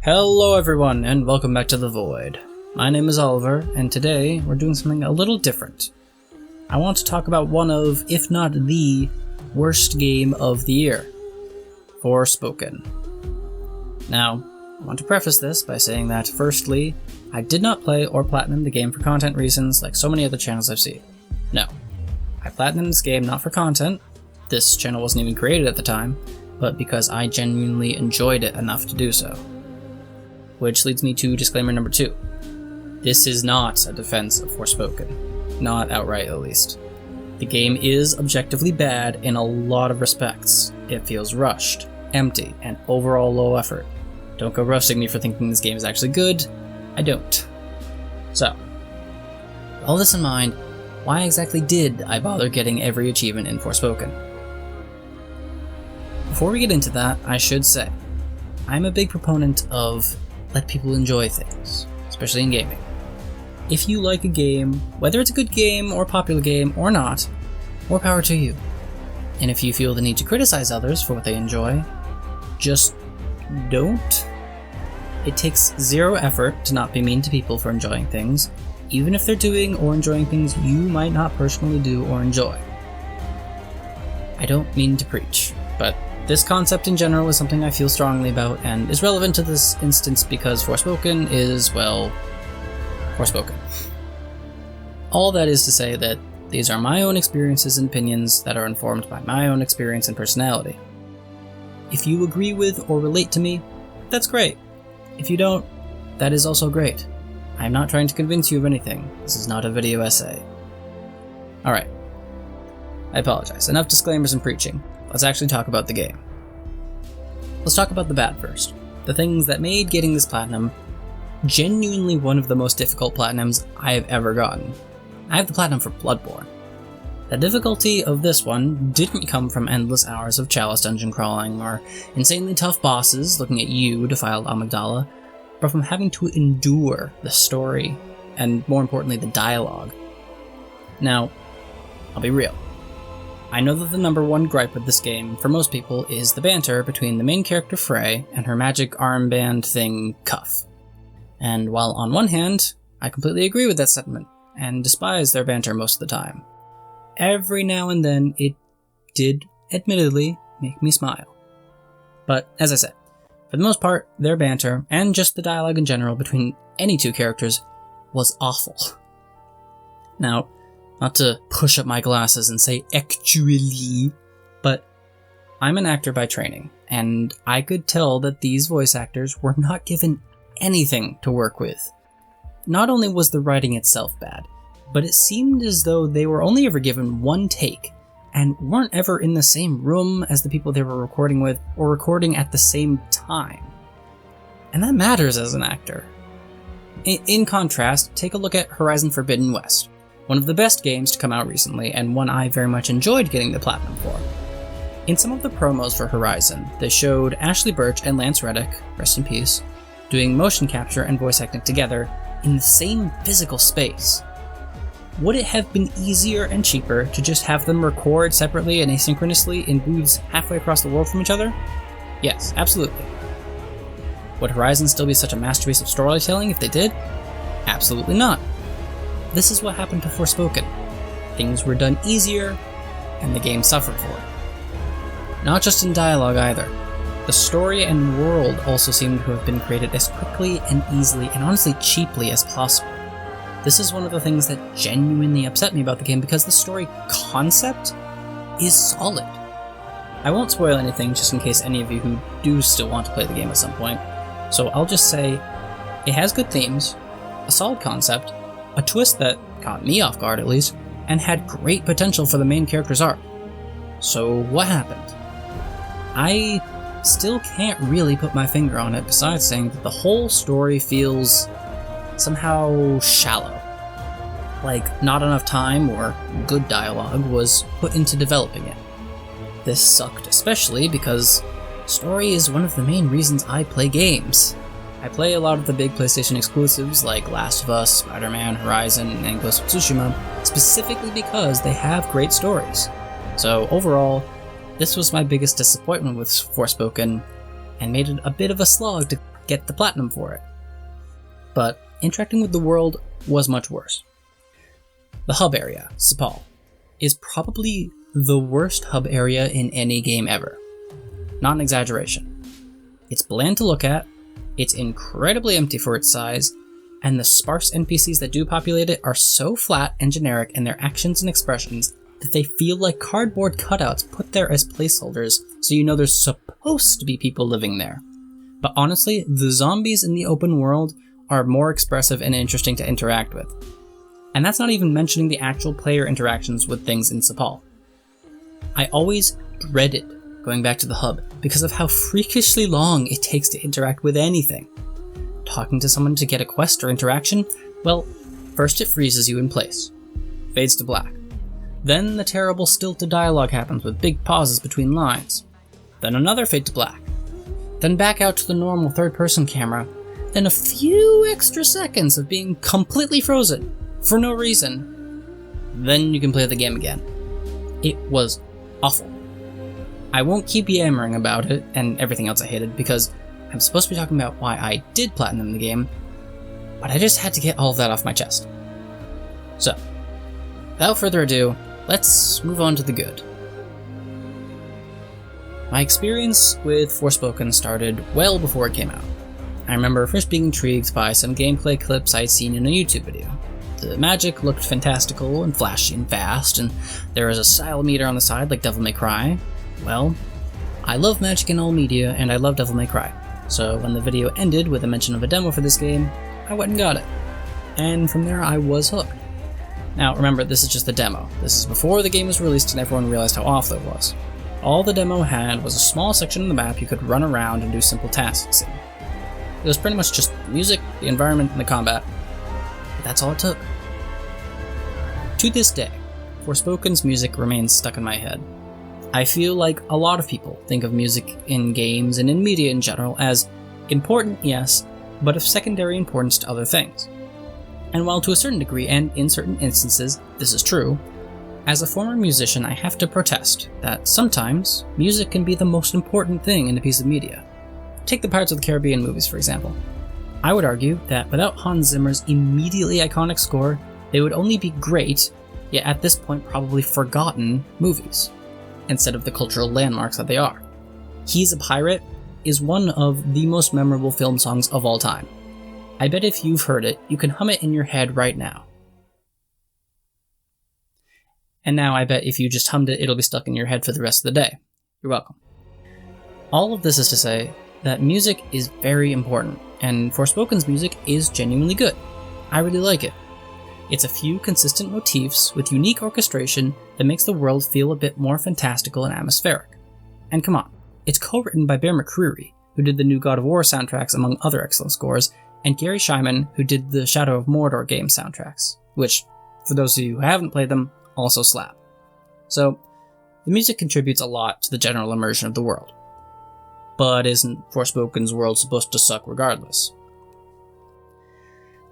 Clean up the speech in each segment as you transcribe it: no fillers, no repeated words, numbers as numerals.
Hello everyone, and welcome back to The Void. My name is Oliver, and today we're doing something a little different. I want to talk about one of, if not the, worst game of the year, Forspoken. Now, I want to preface this by saying that, firstly, I did not play or platinum the game for content reasons like so many other channels I've seen. No. I platinumed this game not for content, this channel wasn't even created at the time, but because I genuinely enjoyed it enough to do so. Which leads me to disclaimer number 2. This is not a defense of Forspoken. Not outright, at least. The game is objectively bad in a lot of respects. It feels rushed, empty, and overall low effort. Don't go roasting me for thinking this game is actually good. I don't. So, with all this in mind, why exactly did I bother getting every achievement in Forspoken? Before we get into that, I should say, I'm a big proponent of let people enjoy things, especially in gaming. If you like a game, whether it's a good game or a popular game or not, more power to you. And if you feel the need to criticize others for what they enjoy, just don't. It takes zero effort to not be mean to people for enjoying things, even if they're doing or enjoying things you might not personally do or enjoy. I don't mean to preach, but this concept in general is something I feel strongly about and is relevant to this instance because Forspoken is, well, Forspoken. All that is to say that these are my own experiences and opinions that are informed by my own experience and personality. If you agree with or relate to me, that's great. If you don't, that is also great. I'm not trying to convince you of anything. This is not a video essay. Alright. I apologize. Enough disclaimers and preaching. Let's actually talk about the game. Let's talk about the bad first. The things that made getting this platinum genuinely one of the most difficult platinums I have ever gotten. I have the platinum for Bloodborne. The difficulty of this one didn't come from endless hours of Chalice dungeon crawling or insanely tough bosses looking at you, defiled Amygdala, but from having to endure the story and, more importantly, the dialogue. Now, I'll be real. I know that the number one gripe with this game, for most people, is the banter between the main character Frey and her magic armband thing, Cuff. And while on one hand, I completely agree with that sentiment, and despise their banter most of the time, every now and then it did, admittedly, make me smile. But, as I said, for the most part, their banter, and just the dialogue in general between any two characters, was awful. Now, not to push up my glasses and say actually, but I'm an actor by training, and I could tell that these voice actors were not given anything to work with. Not only was the writing itself bad, but it seemed as though they were only ever given one take, and weren't ever in the same room as the people they were recording with, or recording at the same time. And that matters as an actor. In contrast, take a look at Horizon Forbidden West. One of the best games to come out recently, and one I very much enjoyed getting the platinum for. In some of the promos for Horizon, they showed Ashley Birch and Lance Reddick, rest in peace, doing motion capture and voice acting together in the same physical space. Would it have been easier and cheaper to just have them record separately and asynchronously in booths halfway across the world from each other? Yes, absolutely. Would Horizon still be such a masterpiece of storytelling if they did? Absolutely not. This is what happened to Forspoken. Things were done easier, and the game suffered for it. Not just in dialogue either. The story and world also seem to have been created as quickly and easily and honestly cheaply as possible. This is one of the things that genuinely upset me about the game because the story concept is solid. I won't spoil anything just in case any of you who do still want to play the game at some point, so I'll just say it has good themes, a solid concept, a twist that caught me off guard at least, and had great potential for the main character's arc. So what happened? I still can't really put my finger on it besides saying that the whole story feels somehow shallow. Like not enough time or good dialogue was put into developing it. This sucked especially because story is one of the main reasons I play games. I play a lot of the big PlayStation exclusives like Last of Us, Spider-Man, Horizon, and Ghost of Tsushima, specifically because they have great stories. So overall, this was my biggest disappointment with Forspoken, and made it a bit of a slog to get the platinum for it. But interacting with the world was much worse. The hub area, Sepal, is probably the worst hub area in any game ever. Not an exaggeration. It's bland to look at, it's incredibly empty for its size, and the sparse NPCs that do populate it are so flat and generic in their actions and expressions that they feel like cardboard cutouts put there as placeholders so you know there's supposed to be people living there. But honestly, the zombies in the open world are more expressive and interesting to interact with. And that's not even mentioning the actual player interactions with things in Sepal. I always dreaded going back to the hub because of how freakishly long it takes to interact with anything. Talking to someone to get a quest or interaction, well, first it freezes you in place, fades to black. Then the terrible stilted dialogue happens with big pauses between lines. Then another fade to black. Then back out to the normal third-person camera. Then a few extra seconds of being completely frozen, for no reason. Then you can play the game again. It was awful. I won't keep yammering about it and everything else I hated because I'm supposed to be talking about why I did platinum the game, but I just had to get all of that off my chest. So, without further ado, let's move on to the good. My experience with Forspoken started well before it came out. I remember first being intrigued by some gameplay clips I'd seen in a YouTube video. The magic looked fantastical and flashy and fast, and there was a style meter on the side like Devil May Cry. Well, I love magic in all media, and I love Devil May Cry. So when the video ended with a mention of a demo for this game, I went and got it. And from there I was hooked. Now remember, this is just the demo. This is before the game was released and everyone realized how awful it was. All the demo had was a small section of the map you could run around and do simple tasks in. It was pretty much just the music, the environment, and the combat. But that's all it took. To this day, Forspoken's music remains stuck in my head. I feel like a lot of people think of music in games and in media in general as important, yes, but of secondary importance to other things. And while to a certain degree, and in certain instances, this is true, as a former musician I have to protest that sometimes music can be the most important thing in a piece of media. Take the Pirates of the Caribbean movies, for example. I would argue that without Hans Zimmer's immediately iconic score, they would only be great, yet at this point probably forgotten movies, instead of the cultural landmarks that they are. He's a Pirate is one of the most memorable film songs of all time. I bet if you've heard it, you can hum it in your head right now. And now I bet if you just hummed it, it'll be stuck in your head for the rest of the day. You're welcome. All of this is to say that music is very important, and Forspoken's music is genuinely good. I really like it. It's a few consistent motifs with unique orchestration that makes the world feel a bit more fantastical and atmospheric. And come on, it's co-written by Bear McCreary, who did the new God of War soundtracks among other excellent scores, and Gary Scheinman, who did the Shadow of Mordor game soundtracks, which, for those of you who haven't played them, also slap. So, the music contributes a lot to the general immersion of the world. But isn't Forspoken's world supposed to suck regardless?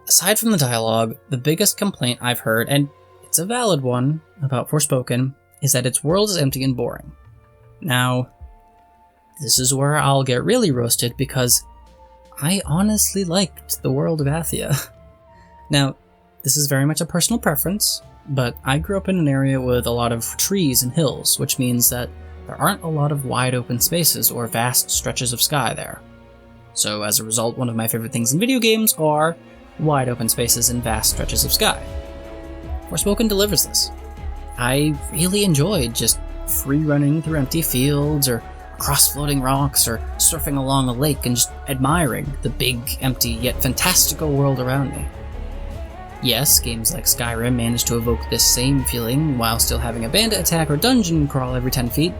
Aside from the dialogue, the biggest complaint I've heard, and it's a valid one, about Forspoken, is that its world is empty and boring. Now, this is where I'll get really roasted because I honestly liked the world of Athia. Now, this is very much a personal preference, but I grew up in an area with a lot of trees and hills, which means that there aren't a lot of wide open spaces or vast stretches of sky there. So as a result, one of my favorite things in video games are wide open spaces and vast stretches of sky. Forspoken delivers this. I really enjoyed just free running through empty fields, or across floating rocks, or surfing along a lake and just admiring the big, empty, yet fantastical world around me. Yes, games like Skyrim manage to evoke this same feeling while still having a bandit attack or dungeon crawl every 10 feet,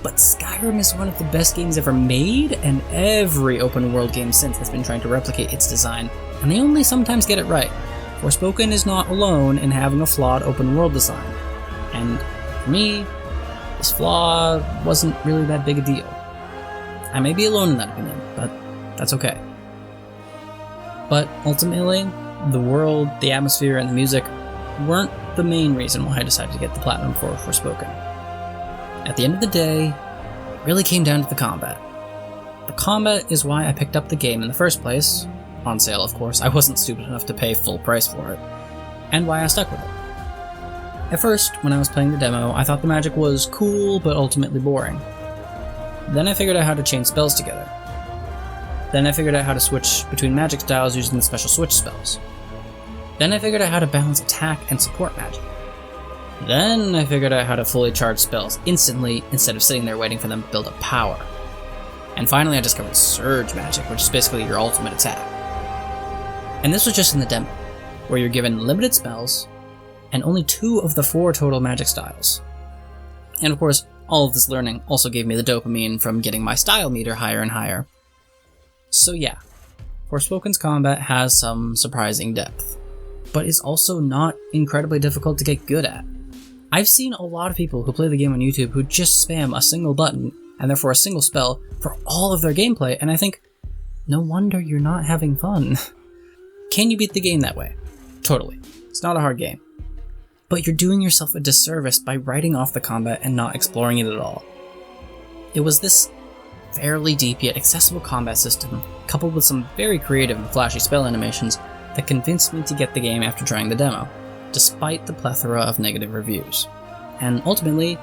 but Skyrim is one of the best games ever made, and every open world game since has been trying to replicate its design, and they only sometimes get it right. Forspoken is not alone in having a flawed open world design, and for me, this flaw wasn't really that big a deal. I may be alone in that opinion, but that's okay. But ultimately, the world, the atmosphere, and the music weren't the main reason why I decided to get the platinum for Forspoken. At the end of the day, it really came down to the combat. The combat is why I picked up the game in the first place, on sale of course, I wasn't stupid enough to pay full price for it, and why I stuck with it. At first, when I was playing the demo, I thought the magic was cool but ultimately boring. Then I figured out how to chain spells together. Then I figured out how to switch between magic styles using the special switch spells. Then I figured out how to balance attack and support magic. Then I figured out how to fully charge spells instantly instead of sitting there waiting for them to build up power. And finally I discovered surge magic, which is basically your ultimate attack. And this was just in the demo, where you're given limited spells and only 2 of the 4 total magic styles. And of course, all of this learning also gave me the dopamine from getting my style meter higher and higher. So yeah, Forspoken's combat has some surprising depth, but it's also not incredibly difficult to get good at. I've seen a lot of people who play the game on YouTube who just spam a single button, and therefore a single spell, for all of their gameplay, and I think, no wonder you're not having fun. Can you beat the game that way? Totally. It's not a hard game. But you're doing yourself a disservice by writing off the combat and not exploring it at all. It was this fairly deep yet accessible combat system, coupled with some very creative and flashy spell animations, that convinced me to get the game after trying the demo, despite the plethora of negative reviews. And ultimately,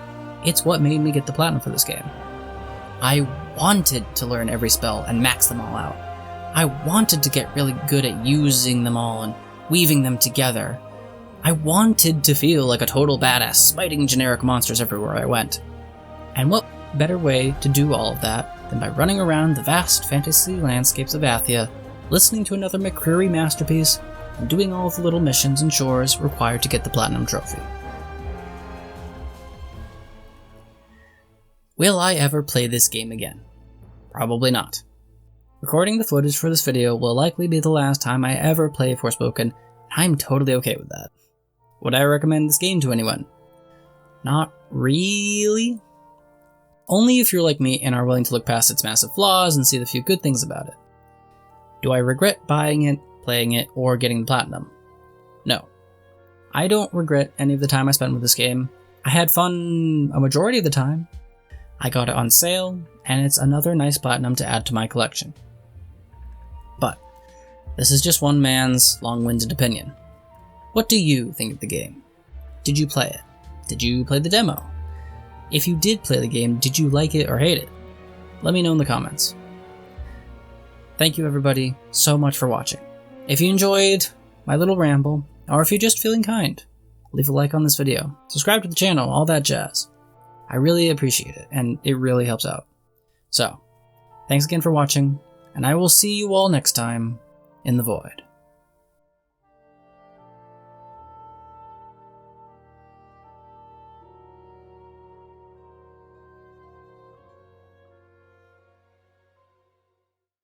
it's what made me get the platinum for this game. I wanted to learn every spell and max them all out. I wanted to get really good at using them all and weaving them together. I wanted to feel like a total badass, smiting generic monsters everywhere I went. And what better way to do all of that than by running around the vast fantasy landscapes of Athia, listening to another McCreary masterpiece, and doing all of the little missions and chores required to get the platinum trophy. Will I ever play this game again? Probably not. Recording the footage for this video will likely be the last time I ever play Forspoken, and I'm totally okay with that. Would I recommend this game to anyone? Not really. Only if you're like me and are willing to look past its massive flaws and see the few good things about it. Do I regret buying it, playing it, or getting the platinum? No. I don't regret any of the time I spent with this game. I had fun a majority of the time. I got it on sale, and it's another nice platinum to add to my collection. But this is just one man's long-winded opinion. What do you think of the game? Did you play it? Did you play the demo? If you did play the game, did you like it or hate it? Let me know in the comments. Thank you everybody so much for watching. If you enjoyed my little ramble, or if you're just feeling kind, leave a like on this video, subscribe to the channel, all that jazz. I really appreciate it, and it really helps out. So, thanks again for watching, and I will see you all next time in the Void.